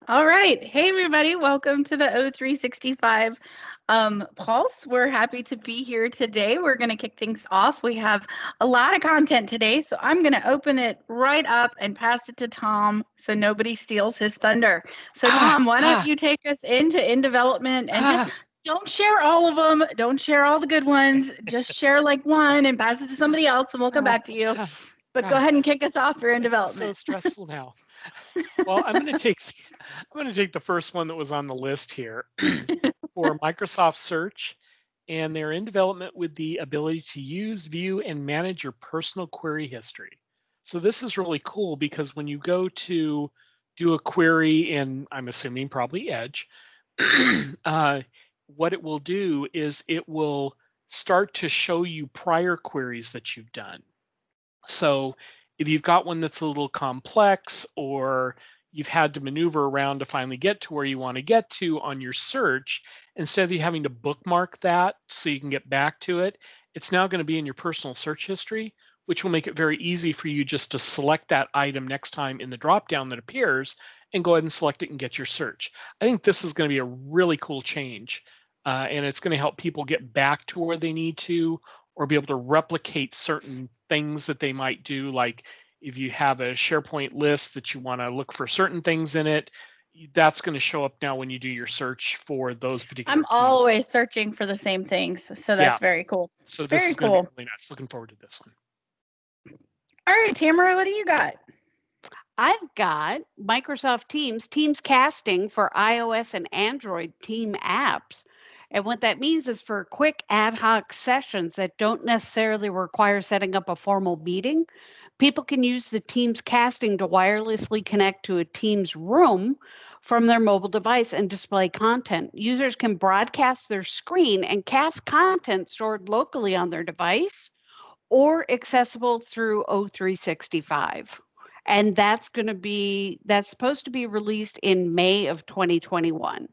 All right. Hey, everybody. Welcome to the O365 Pulse. We're happy to be here today. We're going to kick things off. We have a lot of content today, so I'm going to open it right up and pass it to Tom so nobody steals his thunder. So, Ah, Tom, why don't ah, you take us into in development and just ah, don't share all of them. Don't share all the good ones. Just share like one and pass it to somebody else, and we'll come ah, back to you. ah. But go God, ahead and kick us off for in this is so development. stressful now. Well, I'm going to take the first one that was on the list here for Microsoft Search, and they're in development with the ability to use, view, and manage your personal query history. So this is really cool because when you go to do a query in, I'm assuming probably Edge, uh, what it will do is it will start to show you prior queries that you've done. So if you've got one that's a little complex or you've had to maneuver around to finally get to where you want to get to on your search, instead of you having to bookmark that so you can get back to it, it's now going to be in your personal search history, which will make it very easy for you just to select that item next time in the dropdown that appears and go ahead and select it and get your search. I think this is going to be a really cool change. And it's going to help people get back to where they need to or be able to replicate certain things that they might do. Like if you have a SharePoint list that you want to look for certain things in it, that's going to show up now when you do your search for those I'm particular keys. always searching for the same things, so Yeah. that's very cool. So this Very is going to be cool. really nice. Looking forward to this one. All right, Tamara, what do you got? I've got Microsoft Teams, Teams casting for iOS and Android team apps. And what that means is for quick ad hoc sessions that don't necessarily require setting up a formal meeting, people can use the Teams casting to wirelessly connect to a Teams room from their mobile device and display content. Users can broadcast their screen and cast content stored locally on their device or accessible through O365. And that's supposed to be released in May of 2021.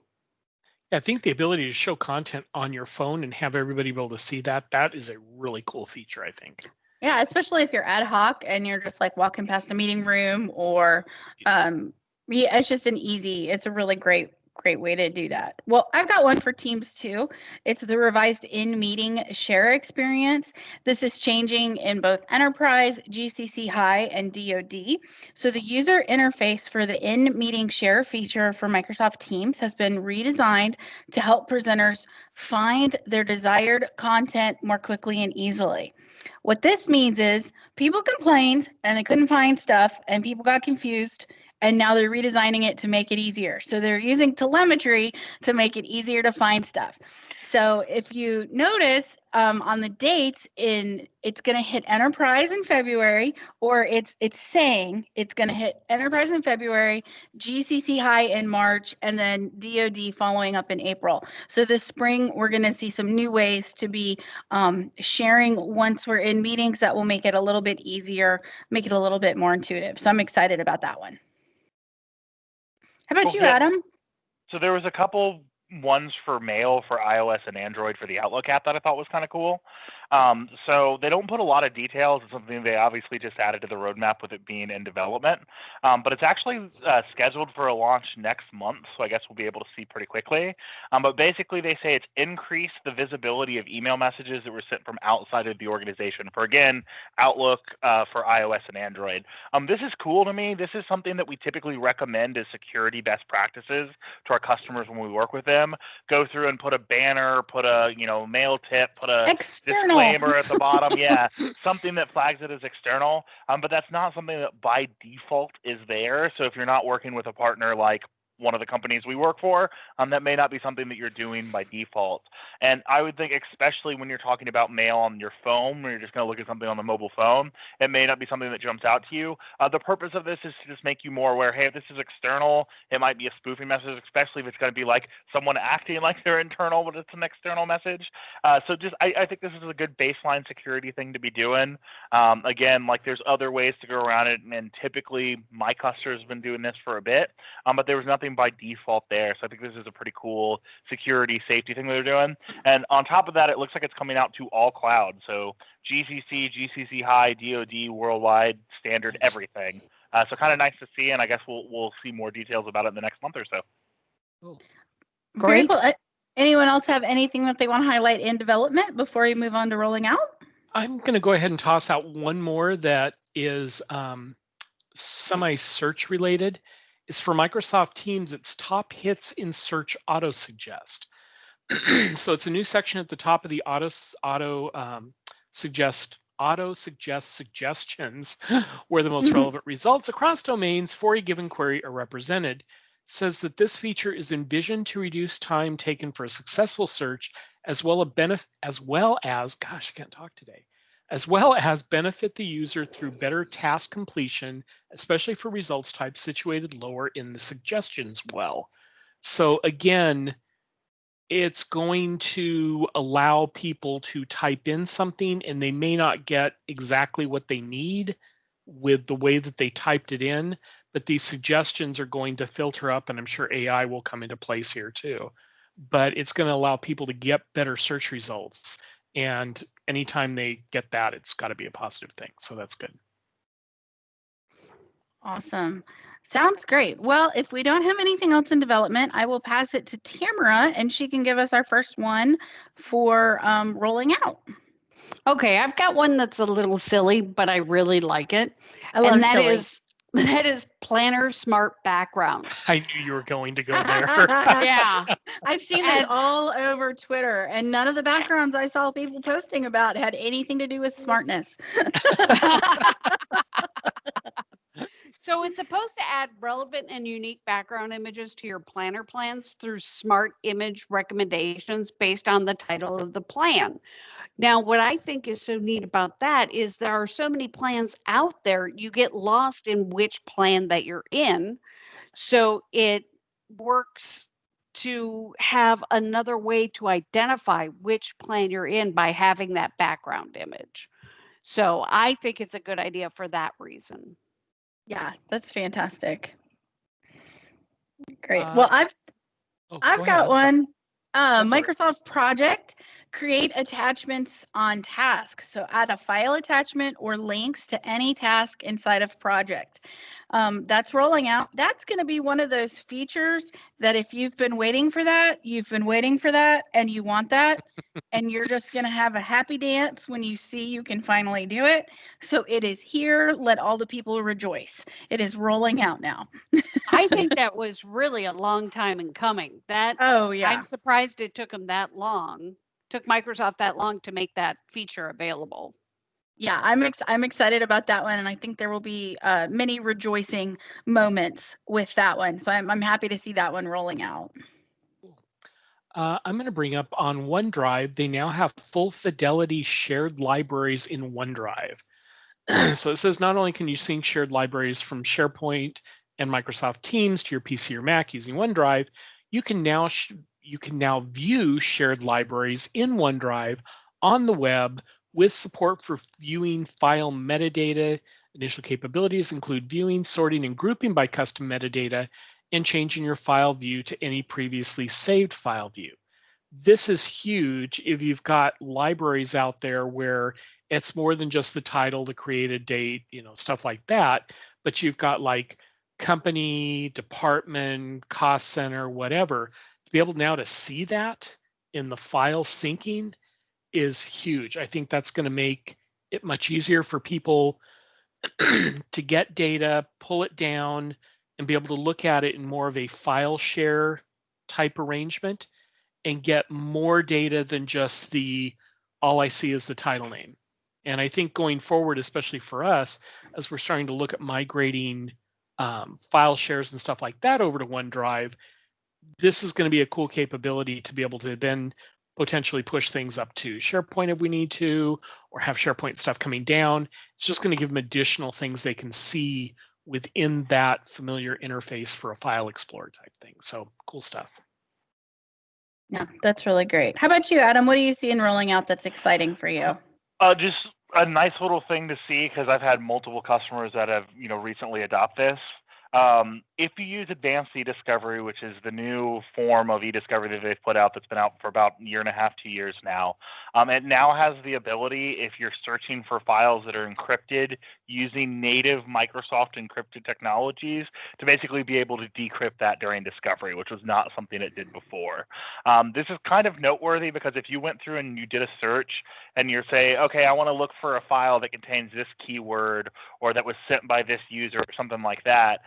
I think the ability to show content on your phone and have everybody be able to see that, that is a really cool feature, I think. Yeah, especially if you're ad hoc and you're just like walking past a meeting room or yeah, it's just it's a really great way to do that. Well, I've got one for Teams too. It's the revised in-meeting share experience. This is changing in both Enterprise, GCC High, and DoD. So the user interface for the in-meeting share feature for Microsoft Teams has been redesigned to help presenters find their desired content more quickly and easily. What this means is people complained and they couldn't find stuff and people got confused and now they're redesigning it to make it easier. So they're using telemetry to make it easier to find stuff. So if you notice on the dates it's going to hit enterprise in February, or it's saying it's going to hit enterprise in February, GCC high in March, and then DoD following up in April. So this spring we're going to see some new ways to be sharing once we're in meetings that will make it a little bit easier, make it a little bit more intuitive. So I'm excited about that one. How about Cool. you, Yeah. Adam? So there was a couple ones for mail for iOS and Android for the Outlook app that I thought was kind of cool. So they don't put a lot of details. It's something they obviously just added to the roadmap with it being in development. But it's actually scheduled for a launch next month, so I guess we'll be able to see pretty quickly. But basically, they say it's increased the visibility of email messages that were sent from outside of the organization. For again, Outlook for iOS and Android. This is cool to me. This is something that we typically recommend as security best practices to our customers when we work with them. Go through and put a banner, put a mail tip, put a External. disclaimer at the bottom. Yeah, something that flags it as external. But that's not something that by default is there. So if you're not working with a partner like one of the companies we work for, that may not be something that you're doing by default. And I would think, especially when you're talking about mail on your phone, when you're just going to look at something on the mobile phone, it may not be something that jumps out to you. The purpose of this is to just make you more aware, hey, if this is external, it might be a spoofing message, especially if it's going to be like someone acting like they're internal, but it's an external message. So just, I think this is a good baseline security thing to be doing. Again, like there's other ways to go around it, and typically my customers have been doing this for a bit, but there was nothing by default there. So I think this is a pretty cool security safety thing that they're doing. And on top of that, it looks like it's coming out to all cloud. So GCC, GCC High, DoD, worldwide, standard, everything. So kind of nice to see, and I guess we'll see more details about it in the next month or so. Cool. Very Great. cool. Anyone else have anything that they want to highlight in development before we move on to rolling out? I'm going to go ahead and toss out one more that is semi-search related. It's for Microsoft Teams. It's top hits in search auto suggest. So it's a new section at the top of the auto suggest suggestions where the most relevant results across domains for a given query are represented. Says that this feature is envisioned to reduce time taken for a successful search as well as gosh, I can't talk today, as well as benefit the user through better task completion, especially for results types situated lower in the suggestions well. So again, it's going to allow people to type in something and they may not get exactly what they need with the way that they typed it in, but these suggestions are going to filter up, and I'm sure AI will come into place here too. But it's going to allow people to get better search results. And anytime they get that, it's got to be a positive thing. So that's good. Awesome. Sounds great. Well, if we don't have anything else in development, I will pass it to Tamara and she can give us our first one for rolling out. Okay, I've got one that's a little silly, but I really like it. I love And that silly. is Planner Smart Backgrounds. I knew you were going to go there. Yeah. I've seen this all over Twitter, and none of the backgrounds I saw people posting about had anything to do with smartness. So it's supposed to add relevant and unique background images to your planner plans through smart image recommendations based on the title of the plan. Now, what I think is so neat about that is there are so many plans out there, you get lost in which plan that you're in. So it works to have another way to identify which plan you're in by having that background image. So I think it's a good idea for that reason. Yeah, that's fantastic. Great. Well, I've got one. Microsoft Project, create attachments on task. So add a file attachment or links to any task inside of Project. That's rolling out. That's going to be one of those features that if you've been waiting for that, and you want that, and you're just going to have a happy dance when you see you can finally do it. So it is here. Let all the people rejoice. It is rolling out now. I think that was really a long time in coming. Oh, yeah. I'm surprised it took them that long, took Microsoft that long to make that feature available. Yeah, I'm excited about that one, and I think there will be many rejoicing moments with that one. So I'm happy to see that one rolling out. I'm going to bring up on OneDrive, they now have full fidelity shared libraries in OneDrive. So it says not only can you sync shared libraries from SharePoint and Microsoft Teams to your PC or Mac using OneDrive, you can now view shared libraries in OneDrive on the web with support for viewing file metadata. Initial capabilities include viewing, sorting, and grouping by custom metadata, and changing your file view to any previously saved file view. This is huge if you've got libraries out there where it's more than just the title, the created date, stuff like that, but you've got like company, department, cost center, whatever. To be able now to see that in the file syncing is huge. I think that's going to make it much easier for people to get data, pull it down, and be able to look at it in more of a file share type arrangement and get more data than just all I see is the title name. And I think going forward, especially for us, as we're starting to look at migrating file shares and stuff like that over to OneDrive, this is going to be a cool capability to be able to then potentially push things up to SharePoint if we need to, or have SharePoint stuff coming down. It's just going to give them additional things they can see within that familiar interface for a file explorer type thing. So cool stuff. Yeah, that's really great. How about you, Adam? What do you see in rolling out that's exciting for you? Just a nice little thing to see, because I've had multiple customers that have recently adopted this. If you use advanced e-discovery, which is the new form of e-discovery that they've put out that's been out for about a year and a half, 2 years now, it now has the ability, if you're searching for files that are encrypted using native Microsoft encrypted technologies, to basically be able to decrypt that during discovery, which was not something it did before. This is kind of noteworthy because if you went through and you did a search and you're say, okay, I want to look for a file that contains this keyword or that was sent by this user or something like that,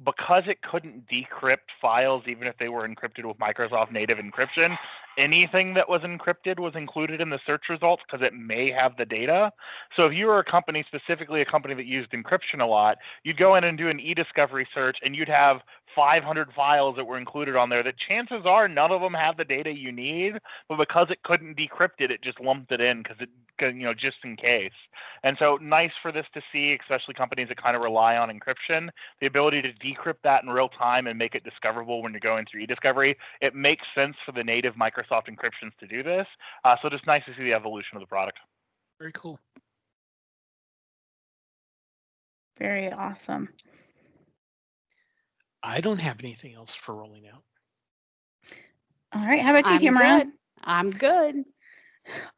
because it couldn't decrypt files even if they were encrypted with Microsoft native encryption, anything that was encrypted was included in the search results because it may have the data. So if you were a company, specifically a company that used encryption a lot, you'd go in and do an e-discovery search and you'd have 500 files that were included on there that chances are none of them have the data you need, but because it couldn't decrypt it, it just lumped it in because it, just in case. And so nice for this to see, especially companies that kind of rely on encryption, the ability to decrypt that in real time and make it discoverable when you're going through e-discovery. It makes sense for the native Microsoft encryptions to do this. So just nice to see the evolution of the product. Very cool. Very awesome. I don't have anything else for rolling out. All right. How about you, Tamara? I'm good.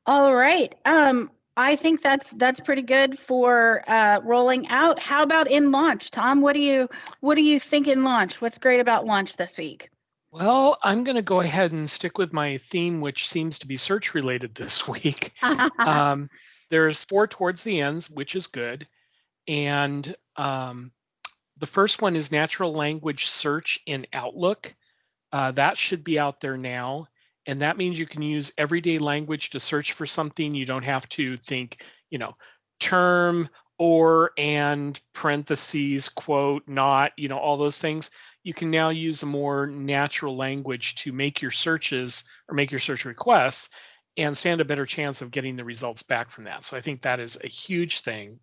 All right. I think that's pretty good for rolling out. How about in launch, Tom? What do you think in launch? What's great about launch this week? Well, I'm going to go ahead and stick with my theme, which seems to be search related this week. There's 4 towards the ends, which is good. And the first one is natural language search in Outlook. That should be out there now. And that means you can use everyday language to search for something. You don't have to think, term, or, and, parentheses, quote, not, all those things. You can now use a more natural language to make your searches or make your search requests and stand a better chance of getting the results back from that. So I think that is a huge thing.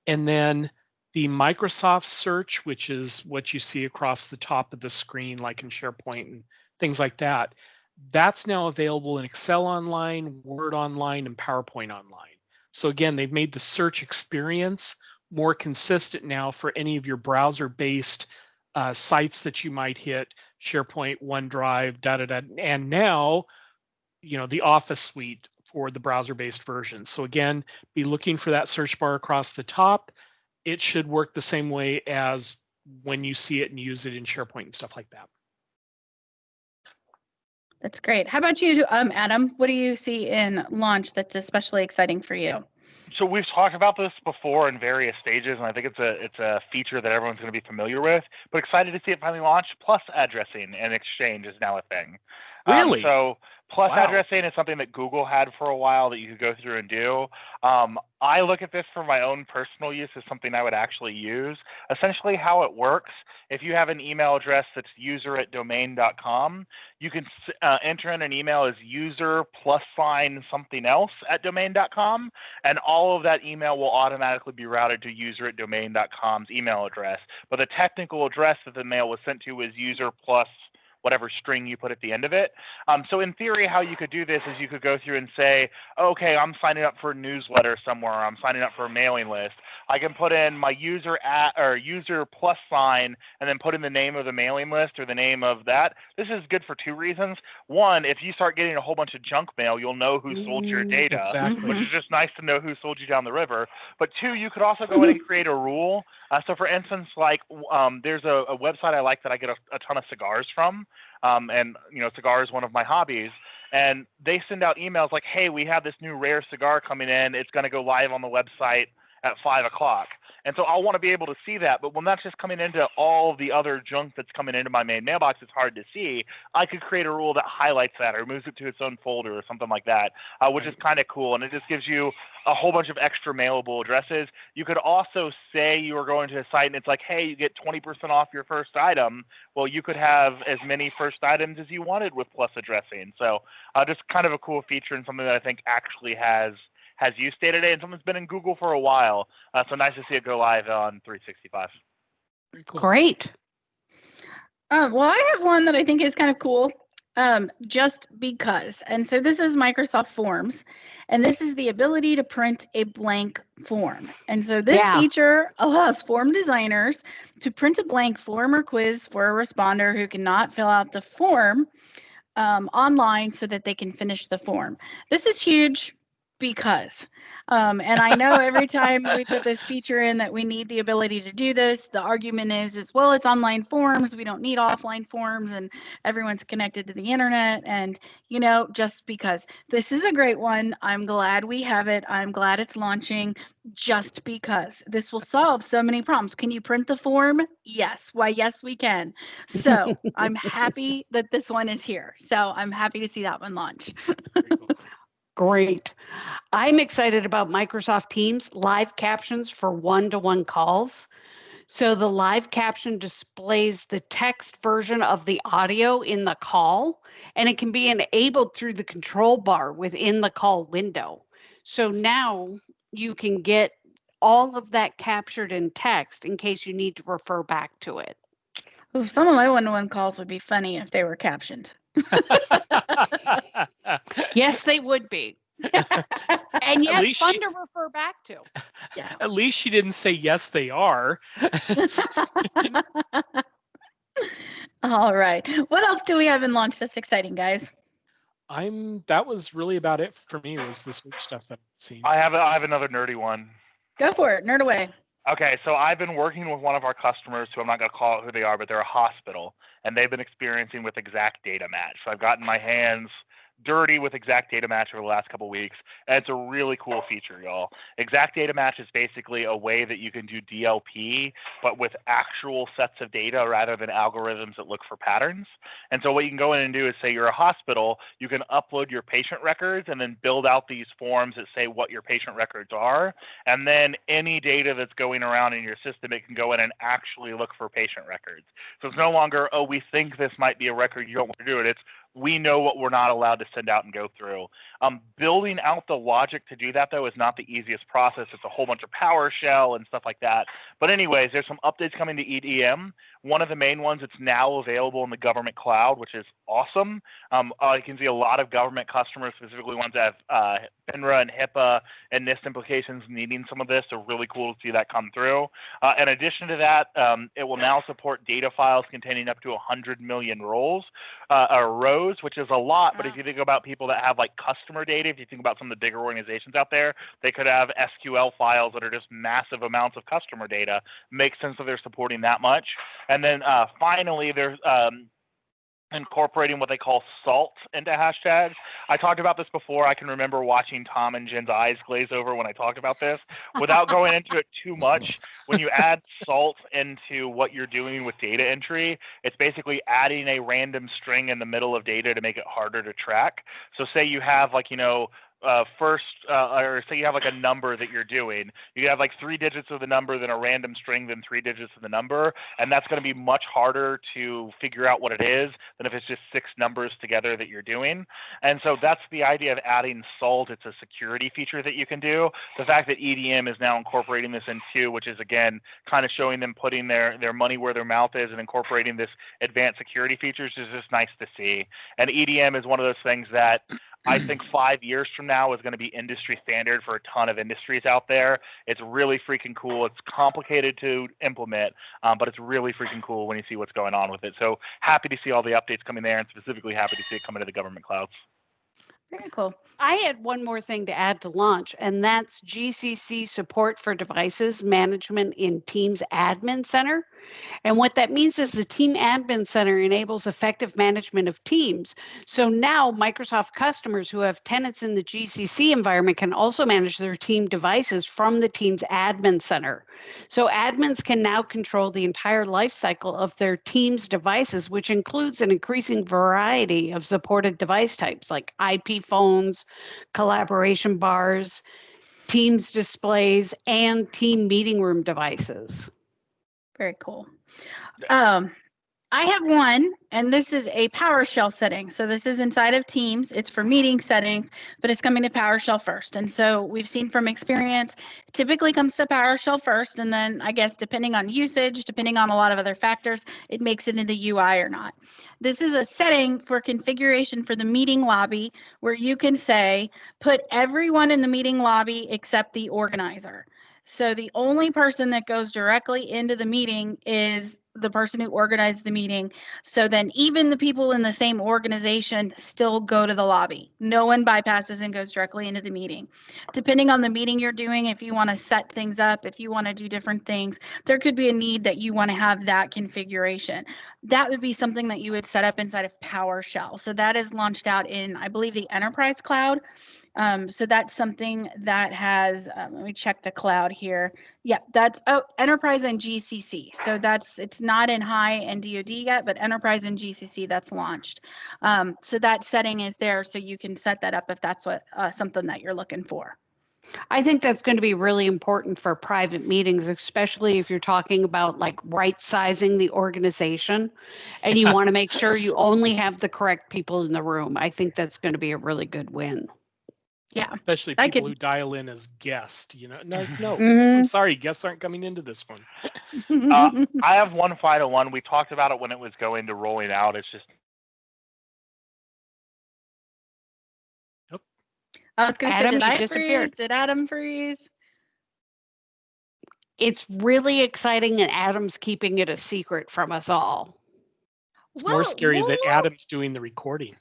And then the Microsoft search, which is what you see across the top of the screen, like in SharePoint and things like that, that's now available in Excel Online, Word Online, and PowerPoint Online. So again, they've made the search experience more consistent now for any of your browser-based sites that you might hit, SharePoint, OneDrive, and now, the Office suite for the browser-based version. So again, be looking for that search bar across the top. It should work the same way as when you see it and use it in SharePoint and stuff like that. That's great. How about you, Adam? What do you see in launch that's especially exciting for you? So we've talked about this before in various stages, and I think it's a feature that everyone's going to be familiar with. But excited to see it finally launch. Plus addressing and Exchange is now a thing. Really? So plus Wow. addressing is something that Google had for a while that you could go through and do. I look at this for my own personal use as something I would actually use. Essentially how it works, if you have an email address that's user@domain.com, you can enter in an email as user + something else at domain.com, and all of that email will automatically be routed to user@domain.com's email address. But the technical address that the mail was sent to is user plus whatever string you put at the end of it. So in theory, how you could do this is you could go through and say, okay, I'm signing up for a newsletter somewhere, or I'm signing up for a mailing list. I can put in my user + and then put in the name of the mailing list or the name of that. This is good for 2 reasons. One, if you start getting a whole bunch of junk mail, you'll know who sold your data, Exactly. which is just nice to know who sold you down the river. But 2, you could also go in and create a rule. So for instance, like there's a website I like that I get a ton of cigars from. And cigar is one of my hobbies, and they send out emails like, hey, we have this new rare cigar coming in, it's going to go live on the website at 5 o'clock. And so I'll want to be able to see that. But when that's just coming into all the other junk that's coming into my main mailbox, it's hard to see. I could create a rule that highlights that or moves it to its own folder or something like that, which is kind of cool. And it just gives you a whole bunch of extra mailable addresses. You could also say you are going to a site and it's like, hey, you get 20% off your first item. Well, you could have as many first items as you wanted with plus addressing. So just kind of a cool feature and something that I think actually has use day to day, and something's been in Google for a while. So nice to see it go live on 365. Very cool. Great. Well, I have one that I think is kind of cool. Just because. And so this is Microsoft Forms, and this is the ability to print a blank form. And so this feature allows form designers to print a blank form or quiz for a responder who cannot fill out the form online so that they can finish the form. This is huge because, and I know every time we put this feature in that we need the ability to do this, the argument is, well, it's online forms. We don't need offline forms and everyone's connected to the internet. And, just because this is a great one, I'm glad we have it. I'm glad it's launching just because this will solve so many problems. Can you print the form? Yes. Why, yes, we can. So I'm happy that this one is here. So I'm happy to see that one launch. Great. I'm excited about Microsoft Teams live captions for one-to-one calls. So the live caption displays the text version of the audio in the call, and it can be enabled through the control bar within the call window. So now you can get all of that captured in text in case you need to refer back to it. Ooh, some of my one-to-one calls would be funny if they were captioned. Yes, they would be. And yes, fun to refer back to. Yeah. At least she didn't say yes, they are. All right. What else do we have in launch that's exciting, guys? That was really about it for me, was the search stuff that I've seen. I have another nerdy one. Go for it. Nerd away. Okay, so I've been working with one of our customers, who I'm not going to call out who they are, but they're a hospital, and they've been experiencing with exact data match. So I've gotten my hands dirty with exact data match over the last couple of weeks, and it's a really cool feature, y'all. Exact data match is basically a way that you can do DLP, but with actual sets of data rather than algorithms that look for patterns. And so what you can go in and do is, say you're a hospital, you can upload your patient records and then build out these forms that say what your patient records are, and then any data that's going around in your system, it can go in and actually look for patient records. So it's no longer, oh, we think this might be a record, you don't want to do it. It's, we know what we're not allowed to send out and go through. Building out the logic to do that, though, is not the easiest process. It's a whole bunch of PowerShell and stuff like that. But anyways, there's some updates coming to EDM. One of the main ones, it's now available in the government cloud, which is awesome. You can see a lot of government customers, specifically ones that have FINRA and HIPAA and NIST implications, needing some of this. So really cool to see that come through. In addition to that, it will now support data files containing up to 100 million rows, which is a lot. But if you think about people that have like customer data, if you think about some of the bigger organizations out there, they could have SQL files that are just massive amounts of customer data. Makes sense that they're supporting that much. And then finally, there's incorporating what they call SALT into hashtags. I talked about this before. I can remember watching Tom and Jen's eyes glaze over when I talked about this. Without going into it too much, when you add SALT into what you're doing with data entry, it's basically adding a random string in the middle of data to make it harder to track. So say you have like, or say you have like a number that you're doing, you have like 3 digits of the number, then a random string, then 3 digits of the number, and that's going to be much harder to figure out what it is than if it's just 6 numbers together that you're doing. And so that's the idea of adding SALT. It's a security feature that you can do. The fact that EDM is now incorporating this in too, which is again kind of showing them putting their money where their mouth is and incorporating this advanced security features, is just nice to see. And EDM is one of those things that I think 5 years from now is going to be industry standard for a ton of industries out there. It's really freaking cool. It's complicated to implement, but it's really freaking cool when you see what's going on with it. So happy to see all the updates coming there, and specifically happy to see it coming to the government clouds. Very cool. I had one more thing to add to launch, and that's GCC support for devices management in Teams Admin Center. And what that means is the Team Admin Center enables effective management of teams. So now Microsoft customers who have tenants in the GCC environment can also manage their team devices from the Teams Admin Center. So admins can now control the entire life cycle of their team's devices, which includes an increasing variety of supported device types like IP phones, collaboration bars, Teams displays, and team meeting room devices. Very cool. I have one, and this is a PowerShell setting. So this is inside of Teams. It's for meeting settings, but it's coming to PowerShell first. And so we've seen from experience, it typically comes to PowerShell first, and then I guess depending on usage, depending on a lot of other factors, it makes it into UI or not. This is a setting for configuration for the meeting lobby where you can say, put everyone in the meeting lobby except the organizer. So the only person that goes directly into the meeting is the person who organized the meeting. So then even the people in the same organization still go to the lobby. No one bypasses and goes directly into the meeting. Depending on the meeting you're doing, if you want to set things up, if you want to do different things, there could be a need that you want to have that configuration. That would be something that you would set up inside of PowerShell. So that is launched out in, I believe, the Enterprise Cloud. So that's something that has, let me check the cloud here. Yeah, that's, Enterprise and GCC. So it's not in High and DoD yet, but Enterprise and GCC, that's launched. So that setting is there, so you can set that up if that's what something that you're looking for. I think that's going to be really important for private meetings, especially if you're talking about like right sizing the organization and you want to make sure you only have the correct people in the room. I think that's going to be a really good win. Yeah. Especially people who dial in as guests, No, Mhm. I'm sorry, guests aren't coming into this one. I have one final one. We talked about it when it was going to rolling out. It's just. I was going to say, Adam, did you I disappeared. freeze? Did Adam freeze? It's really exciting, and Adam's keeping it a secret from us all. It's more scary that Adam's doing the recording.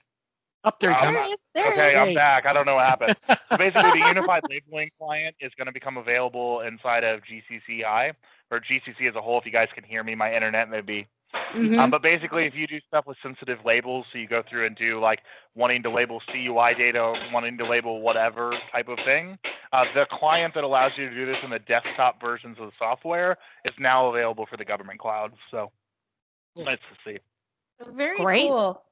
Up there he comes. Okay, I'm back. I don't know what happened. So basically, the unified labeling client is going to become available inside of GCCI, or GCC as a whole. If you guys can hear me, my internet may be. But basically, if you do stuff with sensitive labels, so you go through and do like wanting to label CUI data, wanting to label whatever type of thing, the client that allows you to do this in the desktop versions of the software is now available for the government clouds. So let's see. Very cool.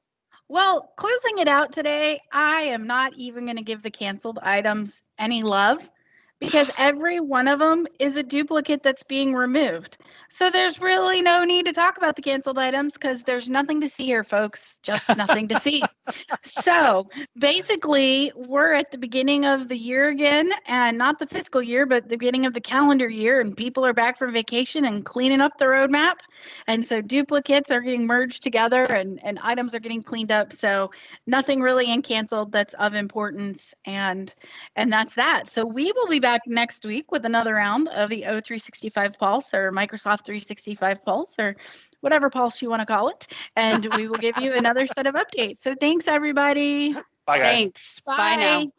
Well, closing it out today, I am not even going to give the canceled items any love because every one of them is a duplicate that's being removed. So there's really no need to talk about the canceled items because there's nothing to see here, folks. Just nothing to see. So basically, we're at the beginning of the year again, and not the fiscal year, but the beginning of the calendar year, and people are back from vacation and cleaning up the roadmap. And so duplicates are getting merged together and items are getting cleaned up. So nothing really in canceled that's of importance. And that's that. So we will be back next week with another round of the O365 Pulse or Microsoft 365 Pulse or whatever pulse you want to call it. And we will give you another set of updates. So thanks, everybody. Bye, guys. Thanks. Bye now.